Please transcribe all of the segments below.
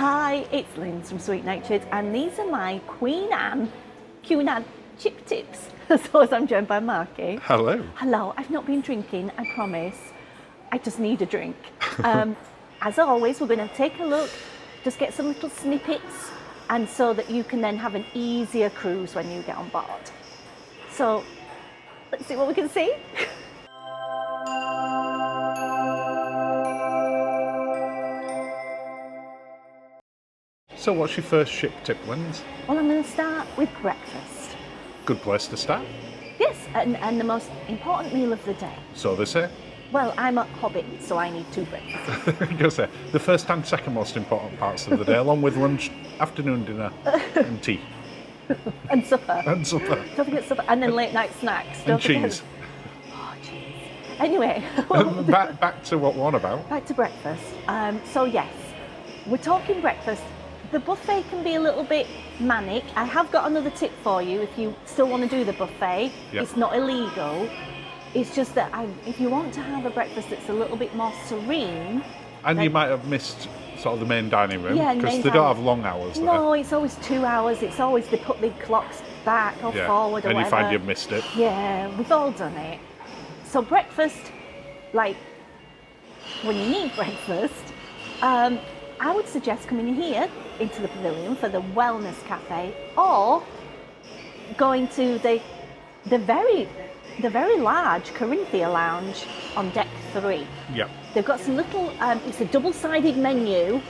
Hi, it's Linz from Sweet Natured, and these are my Queen Anne Cunard chip tips. So as I'm joined by Marky. Hello. Hello, I've not been drinking, I promise. I just need a drink. As always, we're going to take a look, just get some little snippets, and so that you can then have an easier cruise when you get on board. So let's see what we can see. So what's your first ship tip, Linz? Well, I'm going to start with breakfast. Good place to start. Yes, and the most important meal of the day. So they say. Well, I'm a hobbit, so I need 2 breakfasts. I say, the first and second most important parts of the day, along with lunch, afternoon dinner, and tea. And supper. And supper. Don't forget supper. And then late night snacks. And cheese. Oh, cheese. Anyway. back to what we're on about. Back to breakfast. So yes, we're talking breakfast. The buffet can be a little bit manic. I have got another tip for you if you still want to do the buffet. Yep. It's not illegal. It's just that if you want to have a breakfast that's a little bit more serene. And you might have missed sort of the main dining room, Yeah, because main they don't have long hours there. No, it's always 2 hours. It's always they put the clocks back or forward or and whatever. you find you've missed it. Yeah, we've all done it. So breakfast, like when you need breakfast, I would suggest coming here into the pavilion for the wellness cafe, or going to the very large Corinthia lounge on deck 3. Yeah. They've got some little. It's a double-sided menu.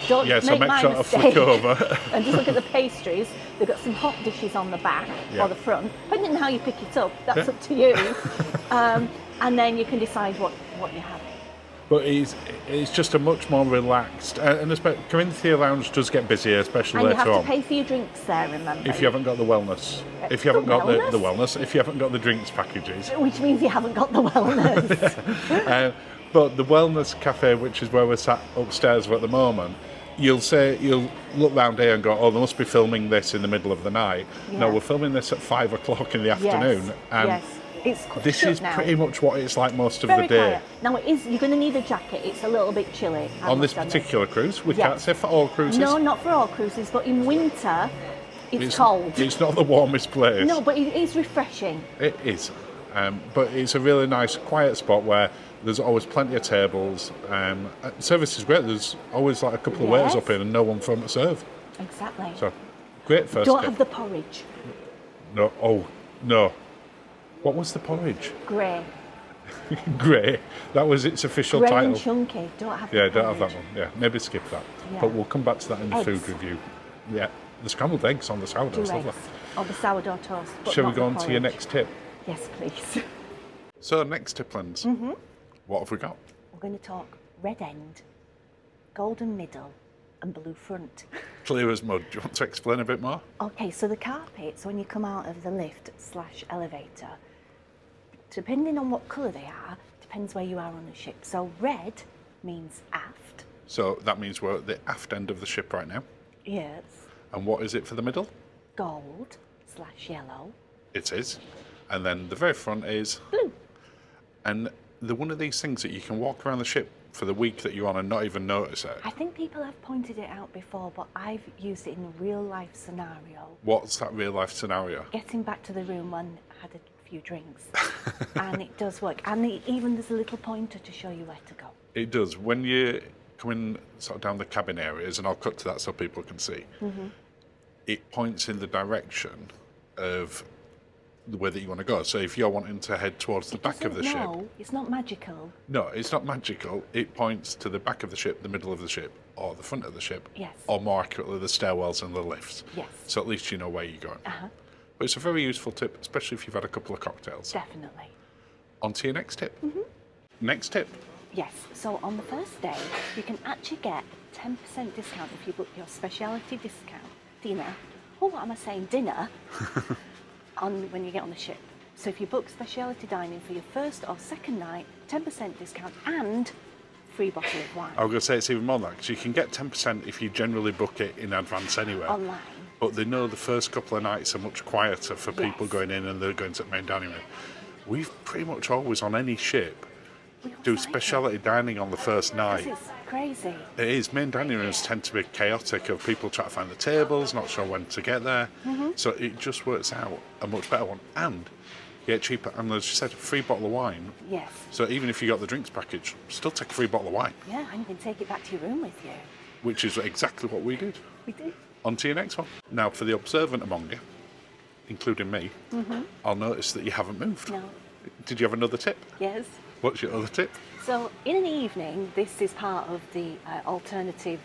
Don't Yeah, so make make my sure to mistake. flick over. And just look at the pastries. They've got some hot dishes on the back or the front. Depending on how you pick it up, that's up to you. And then you can decide what you have. But it's just a much more relaxed, and Corinthia Lounge does get busier, especially And you later have on. to pay for your drinks there, remember? If you haven't got the wellness. If you haven't got the wellness, if you haven't got the drinks packages. Which means you haven't got the wellness. But the wellness cafe, which is where we're sat upstairs at the moment, you'll look round here and go, oh, they must be filming this in the middle of the night. Yeah. No, we're filming this at 5 o'clock in the afternoon. And yes. It's this is now. pretty much what it's like most of Very the day. quiet. Now it is. You're going to need a jacket. It's a little bit chilly. On this particular cruise, we can't say for all cruises. No, not for all cruises, but in winter, it's cold. It's not the warmest place. No, but it is refreshing. It is. But it's a really nice, quiet spot where there's always plenty of tables. Service is great. There's always like a couple of waiters up here and no one from to serve. Exactly. So, great first Don't tip. have the porridge. No. Oh, no. What was the porridge? Grey. Grey. That was its official Grey title. and chunky. Don't have Yeah, the don't have porridge. that one. Yeah, maybe skip that. Yeah. But we'll come back to that in the Eggs. food review. Yeah, the scrambled eggs on the sourdough. 2 Is lovely. eggs. Or the sourdough toast. But Shall we not go the on to your porridge. next tip? Yes, please. So, next tip, Linz. Mm-hmm. What have we got? We're going to talk red end, golden middle, and blue front. Clear as mud. Do you want to explain a bit more? Okay, so the carpets, when you come out of the lift/elevator, depending on what colour they are, depends where you are on the ship. So red means aft. So that means we're at the aft end of the ship right now. Yes. And what is it for the middle? Gold/yellow. It is. And then the very front is Blue. And they're one of these things that you can walk around the ship for the week that you're on and not even notice it. I think people have pointed it out before, but I've used it in a real life scenario. What's that real life scenario? Getting back to the room when I had a few drinks. And it does work. And even there's a little pointer to show you where to go. It does. When you come in sort of down the cabin areas, and I'll cut to that so people can see, it points in the direction of the way that you want to go. So if you're wanting to head towards the back of the ship... No, it's not magical. No, it's not magical. It points to the back of the ship, the middle of the ship, or the front of the ship. Yes. Or more accurately, the stairwells and the lifts. Yes. So at least you know where you're going. Uh-huh. But it's a very useful tip, especially if you've had a couple of cocktails. Definitely. On to your next tip. Next tip. Yes, so on the first day, you can actually get a 10% discount if you book your speciality discount dinner. Oh, what am I saying? Dinner when you get on the ship. So if you book speciality dining for your first or second night, 10% discount and free bottle of wine. I was going to say it's even more than that, because you can get 10% if you generally book it in advance anyway. Online. But they know the first couple of nights are much quieter for people Yes. going in and they're going to the main dining room. We've pretty much always, on any ship, do speciality dining on the first night. crazy. It is. Main dining rooms tend to be chaotic of people trying to find the tables, not sure when to get there. So it just works out a much better one. And you get cheaper. And as you said, a free bottle of wine. Yes. So even if you got the drinks package, still take a free bottle of wine. Yeah, and you can take it back to your room with you. Which is exactly what we did. We do. On to your next one. Now, for the observant among you, including me, I'll notice that you haven't moved. No. Did you have another tip? Yes. What's your other tip? So in an evening, this is part of the alternative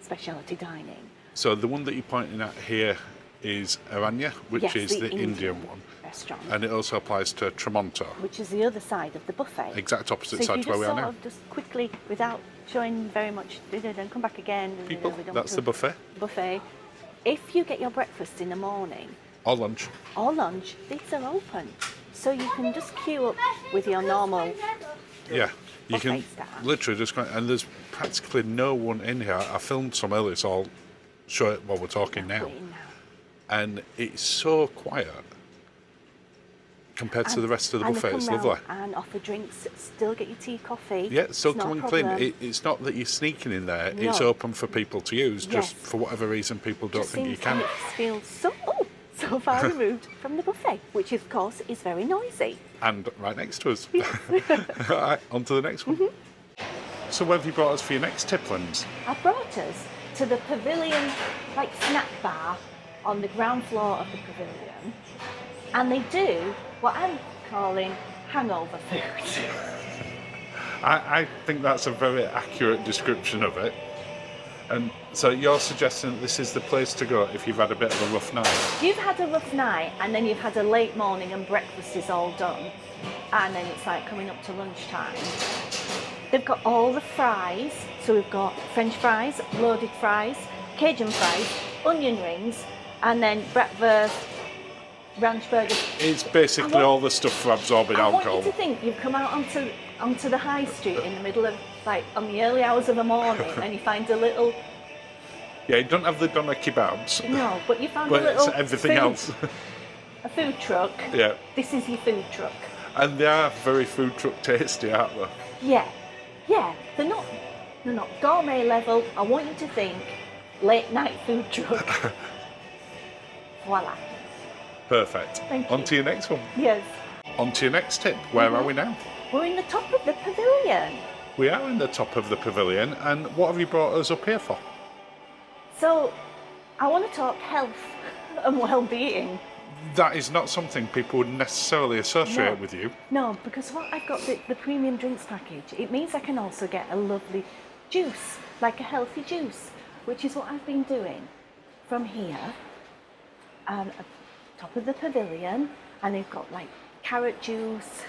specialty dining. So the one that you're pointing at here is Aranya, which Yes, is the Indian one. Restaurant. And it also applies to Tramonto, Which is the other side of the buffet. exact opposite So side if to you where just we are sort now. of just quickly, without showing very much, then come back again. People, we don't that's want the buffet. buffet. If you get your breakfast in the morning Or lunch. or lunch, these are open. So you can just queue up with your normal. Yeah. You can Buffet style. literally just go, and there's practically no one in here. I filmed some earlier, so I'll show it while we're talking now. Waiting now. And it's so quiet compared to the rest of the And they buffet. come It's round lovely. and offer drinks. Still get your tea, coffee. Yeah, so It's not come a and clean. problem. It's not that you're sneaking in there. It's No. open for people to use. Just Yes. for whatever reason, people don't Just think you seems- can. and it feels so far removed from the buffet, which of course is very noisy. And right next to us. All right, on to the next one. So where have you brought us for your next tip, Linz? I brought us to the pavilion, like snack bar, on the ground floor of the pavilion, and they do what I'm calling hangover food. I think that's a very accurate description of it. And so you're suggesting that this is the place to go if you've had a bit of a rough night? You've had a rough night, and then you've had a late morning, and breakfast is all done, and then it's like coming up to lunchtime. They've got all the fries, so we've got French fries, loaded fries, Cajun fries, onion rings, and then breakfast, ranch burgers. It's basically I want- all the stuff for absorbing I want alcohol. you to think you've come out onto the high street in the middle of, like, on the early hours of the morning, and you find a little, Yeah, you don't have the doner kebabs, no, but you found but a little it's everything food, else. a food truck. Yeah, This is your food truck. and they are very food truck tasty, aren't they? Yeah, they're not gourmet level. I want you to think late night food truck. Voila. Perfect. Thank On you. to your next one. Yes. On to your next tip. Where are we now? We're in the top of the pavilion. We are in the top of the pavilion, and what have you brought us up here for? So I want to talk health and well-being. That is not something people would necessarily associate No. with you. No, because what I've got the premium drinks package, it means I can also get a lovely juice, like a healthy juice, which is what I've been doing from here, at top of the pavilion, and they've got like carrot juice,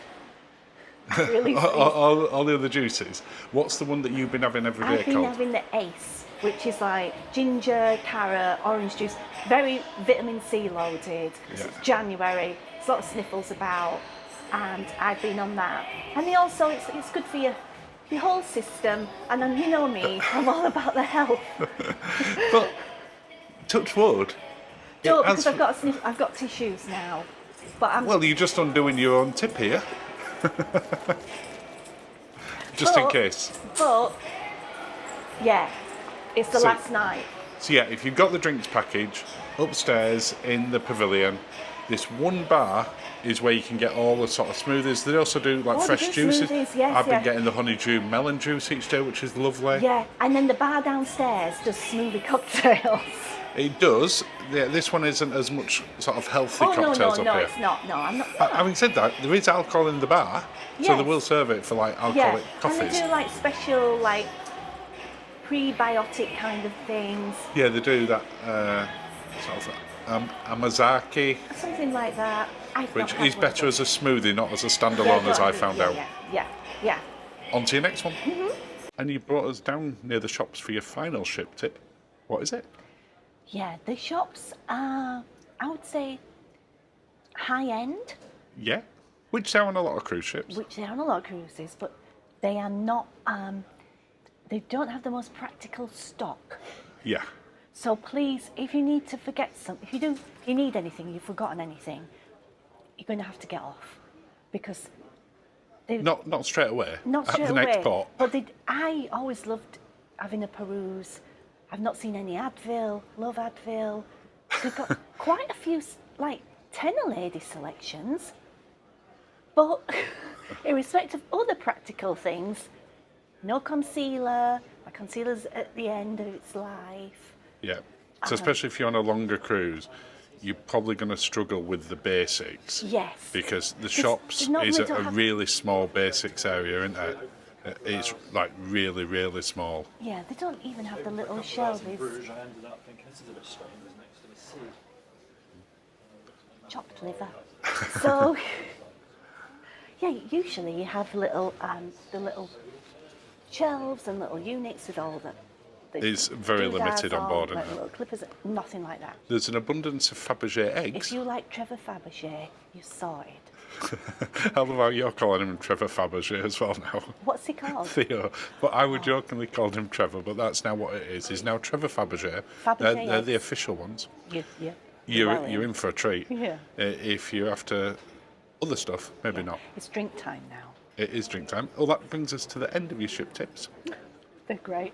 really sweet. all the other juices. What's the one that you've been having every day I've been called? having the Ace, which is like ginger, carrot, orange juice, very vitamin C loaded. 'Cause Yeah. It's January, there's a lot of sniffles about, and I've been on that. And they also, it's good for your whole system. And then you know me, I'm all about the health. But touch wood. it No, has- because I've got tissues now. But I'm Well, you're just undoing your own tip here. Just in But- case. But yeah, it's the So- last night. So yeah, if you've got the drinks package upstairs in the pavilion, this one bar is where you can get all the sort of smoothies. They also do like Oh, they fresh do juices. smoothies, yes, I've been yeah. getting the honeydew melon juice each day, which is lovely. Yeah, and then the bar downstairs does smoothie cocktails. It does. Yeah, this one isn't as much sort of healthy Oh no, cocktails no, up here. it's not. No, I'm not. Having said that, there is alcohol in the bar, so Yes. they will serve it for like Yeah, alcoholic and coffees. they do like special like prebiotic kind of things, Yeah, they do that sort of Amazaki, something like that. I've which not had is one better of as a smoothie, not as a those. standalone, Yeah, as go I on, found yeah, out. Yeah. On to your next one. And you brought us down near the shops for your final ship tip. What is it? Yeah, the shops are, I would say, high end, Yeah, which are on a lot of cruise ships. which they are on a lot of cruises, but they are not. They don't have the most practical stock. Yeah, So please, if you need to forget something, if you need anything, you've forgotten anything, you're going to have to get off, because they not straight away. not at straight the away. next port. But I always loved having a peruse. I've not seen any Advil. Love Advil. We've got quite a few like tenor lady selections, but irrespective of other practical things, no concealer. My concealer's at the end of its life. Yeah. So especially if you're on a longer cruise, you're probably going to struggle with the basics. Yes. Because the shops is a really small basics area, isn't it? It's like really, really small. Yeah, they don't even have the little shelves. I ended up thinking this is a bit strange. It was next to the sea. Chopped liver. So, yeah, usually you have little, the little shelves and little units with all the It's very limited on board, isn't it? Little clippers, nothing like that. There's an abundance of Fabergé eggs. If you like Trevor Fabergé, you're sorted. How about you're calling him Trevor Fabergé as well now? What's he called? Theo. But I would jokingly call him Trevor, but that's now what it is. He's now Trevor Fabergé. They're the official ones. Yeah. You're in for a treat. Yeah. If you're after other stuff, maybe not. It's drink time now. It is drink time. Well, that brings us to the end of your ship tips. They're great.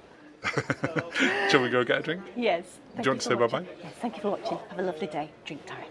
Shall we go get a drink? Yes. Do you want to say bye-bye? Yes, thank you for watching. Have a lovely day. Drink time.